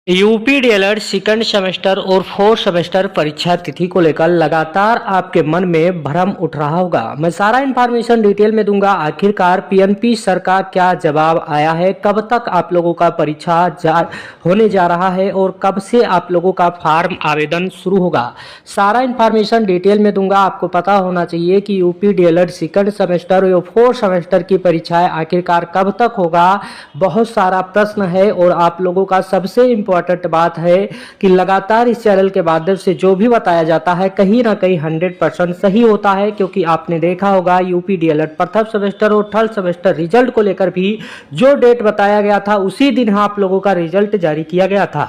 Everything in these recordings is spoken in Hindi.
यूपी डीएलएड सेकंड सेमेस्टर और फोर्थ सेमेस्टर परीक्षा तिथि को लेकर लगातार आपके मन में भ्रम उठ रहा होगा। मैं सारा इन्फॉर्मेशन डिटेल में दूंगा। आखिरकार पीएनपी सर का क्या जवाब आया है, कब तक आप लोगों का परीक्षा होने जा रहा है और कब से आप लोगों का फॉर्म आवेदन शुरू होगा, सारा इन्फॉर्मेशन डिटेल में दूंगा। आपको पता होना चाहिए कि यूपी डीएलएड सेकंड सेमेस्टर और फोर्थ सेमेस्टर की परीक्षाएं आखिरकार कब तक होगा, बहुत सारा प्रश्न है। और आप लोगों का सबसे इम्पोर्टेंट बात है कि लगातार इस चैनल के माध्यम से जो भी बताया जाता है कहीं ना कहीं 100% सही होता है, क्योंकि आपने देखा होगा यूपी डीएलएड प्रथम सेमेस्टर और थर्ड सेमेस्टर रिजल्ट को लेकर भी जो डेट बताया गया था उसी दिन आप लोगों का रिजल्ट जारी किया गया था।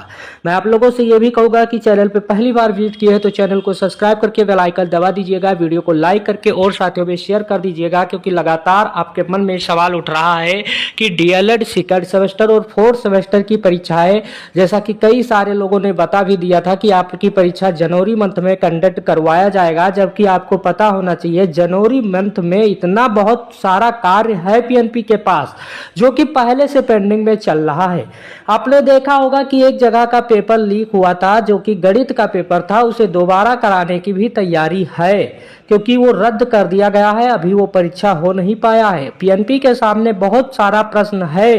मैं आप लोगों से यह भी कहूंगा कि चैनल पर पहली बार विजिट किए हैं तो चैनल को सब्सक्राइब करके बेल आइकन दबा दीजिएगा, वीडियो को लाइक करके और साथियों में शेयर कर दीजिएगा, क्योंकि लगातार आपके मन में सवाल उठ रहा है कि डीएलएड सेकंड सेमेस्टर और फोर्थ सेमेस्टर की परीक्षाएं, जैसा कि कई सारे लोगों ने बता भी दिया था कि आपकी परीक्षा जनवरी मंथ में कंडक्ट करवाया जाएगा, जबकि आपको पता होना चाहिए जनवरी मंथ में इतना बहुत सारा कार्य है पीएनपी के पास जो कि पहले से पेंडिंग में चल रहा है। आपने देखा होगा कि एक जगह का पेपर लीक हुआ था जो कि गणित का पेपर था, उसे दोबारा कराने की भी तैयारी है, क्योंकि वो रद्द कर दिया गया है, अभी वो परीक्षा हो नहीं पाया है। पीएनपी के सामने बहुत सारा प्रश्न है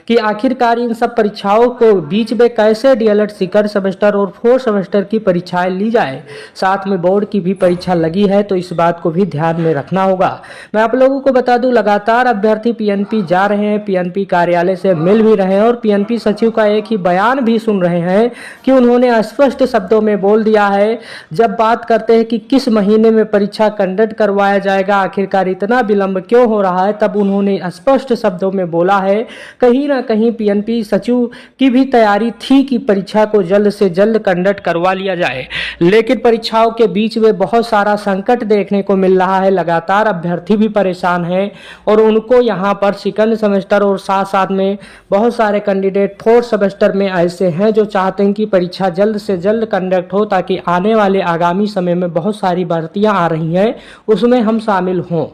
कि आखिरकार इन सब परीक्षाओं को बीच में कैसे डीएलएड सेकंड सेमेस्टर और फोर्थ सेमेस्टर की परीक्षाएं ली जाए। साथ में बोर्ड की भी परीक्षा लगी है, तो इस बात को भी ध्यान में रखना होगा। मैं आप लोगों को बता दूं, लगातार अभ्यर्थी पीएनपी जा रहे हैं, पीएनपी कार्यालय से मिल भी रहे हैं और पीएनपी सचिव का एक ही बयान भी सुन रहे हैं कि उन्होंने स्पष्ट शब्दों में बोल दिया है, जब बात करते हैं कि किस महीने में परीक्षा कंडक्ट करवाया जाएगा, आखिरकार इतना विलंब क्यों हो रहा है, तब उन्होंने स्पष्ट शब्दों में बोला है कहीं ना कहीं पीएनपी सचिव की भी तैयारी थी कि परीक्षा को जल्द से जल्द कंडक्ट करवा लिया जाए। लेकिन परीक्षाओं के बीच में बहुत सारा संकट देखने को मिल रहा है, लगातार अभ्यर्थी भी परेशान हैं और उनको यहाँ पर सेकंड सेमेस्टर और साथ साथ में बहुत सारे कैंडिडेट फोर्थ सेमेस्टर में ऐसे हैं जो चाहते हैं कि परीक्षा जल्द से जल्द कंडक्ट हो, ताकि आने वाले आगामी समय में बहुत सारी भर्तियां आ रही हैं उसमें हम शामिल हों।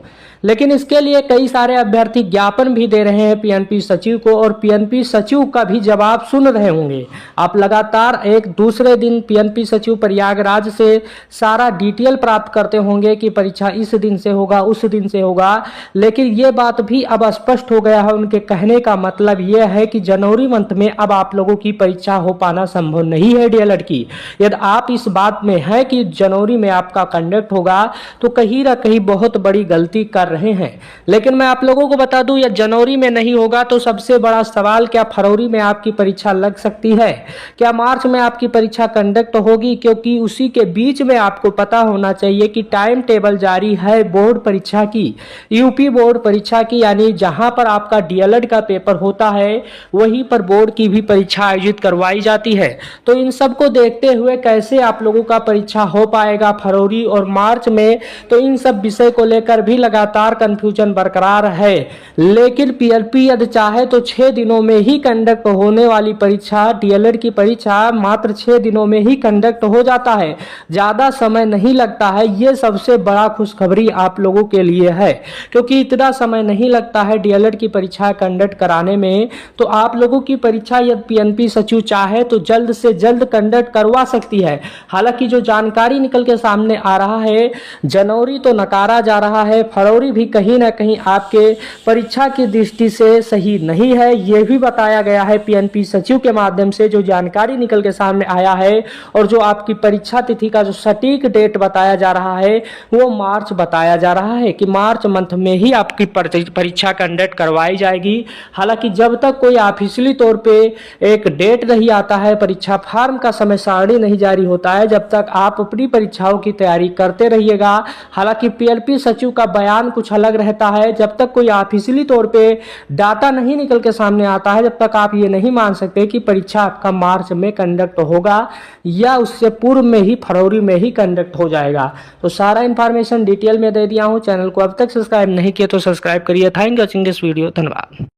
लेकिन इसके लिए कई सारे अभ्यर्थी ज्ञापन भी दे रहे हैं पीएनपी सचिव को और पीएनपी सचिव का भी जवाब सुन रहे होंगे। आप लगातार एक दूसरे दिन पीएनपी सचिव प्रयागराज से सारा डिटेल प्राप्त करते होंगे कि परीक्षा इस दिन से होगा, उस दिन से होगा, लेकिन ये बात भी अब स्पष्ट हो गया है। उनके कहने का मतलब यह है कि जनवरी मंथ में अब आप लोगों की परीक्षा हो पाना संभव नहीं है डीएलएड की। यदि आप इस बात में है कि जनवरी में आपका कंडक्ट होगा तो कहीं ना कहीं बहुत बड़ी गलती कर रहे हैं। लेकिन मैं आप लोगों को बता दूं, या जनवरी में नहीं होगा तो सबसे बड़ा सवाल, क्या फरवरी में आपकी परीक्षा लग सकती है, क्या मार्च में आपकी परीक्षा कंडक्ट होगी, क्योंकि उसी के बीच में आपको पता होना चाहिए कि टाइम टेबल जारी है बोर्ड परीक्षा की, यूपी बोर्ड परीक्षा की, यानी जहां पर आपका डीएलएड का पेपर होता है वहीं पर बोर्ड की भी परीक्षा आयोजित करवाई जाती है। तो इन सब को देखते हुए कैसे आप लोगों का परीक्षा हो पाएगा फरवरी और मार्च में, तो इन सब विषय को लेकर भी लगातार कंफ्यूजन बरकरार है। लेकिन पीएनपी यदि चाहे तो 6 दिनों में ही कंडक्ट होने वाली परीक्षा, डीएलएड की परीक्षा मात्र 6 दिनों में ही कंडक्ट हो जाता है, ज्यादा समय नहीं लगता है। ये सबसे बड़ा खुशखबरी आप लोगों के लिए है, क्योंकि इतना समय नहीं लगता है डीएलएड की परीक्षा कंडक्ट कराने में। तो आप लोगों की परीक्षा यदि पीएनपी सचिव चाहे तो जल्द से जल्द कंडक्ट करवा सकती है। हालांकि जो जानकारी निकल के सामने आ रहा है, जनवरी तो नकारा जा रहा है, फरवरी भी कहीं ना कहीं आपके परीक्षा की दृष्टि से सही नहीं है, यह भी बताया गया है पीएनपी सचिव के माध्यम से जो जानकारी निकल के सामने आया है। और जो आपकी परीक्षा तिथि का जो सटीक डेट बताया जा रहा है वो मार्च बताया जा रहा है कि मार्च मंथ में ही आपकी परीक्षा कंडक्ट करवाई जाएगी। हालांकि जब तक कोई ऑफिशियली तौर पे एक डेट नहीं आता है, परीक्षा फॉर्म का समय सारणी नहीं जारी होता है, जब तक आप अपनी परीक्षाओं की तैयारी करते रहिएगा। हालांकि पीएनपी सचिव का बयान कुछ अलग रहता है, जब तक कोई ऑफिशियली तौर पे डाटा नहीं निकल के सामने आता है, जब तक आप ये नहीं मान सकते कि परीक्षा आपका मार्च में कंडक्ट होगा या उससे पूर्व में ही फरवरी में ही कंडक्ट हो जाएगा। तो सारा इन्फॉर्मेशन डिटेल में दे दिया हूँ। चैनल को अब तक सब्सक्राइब नहीं किया तो सब्सक्राइब करिए। Thank you watching this video. धन्यवाद।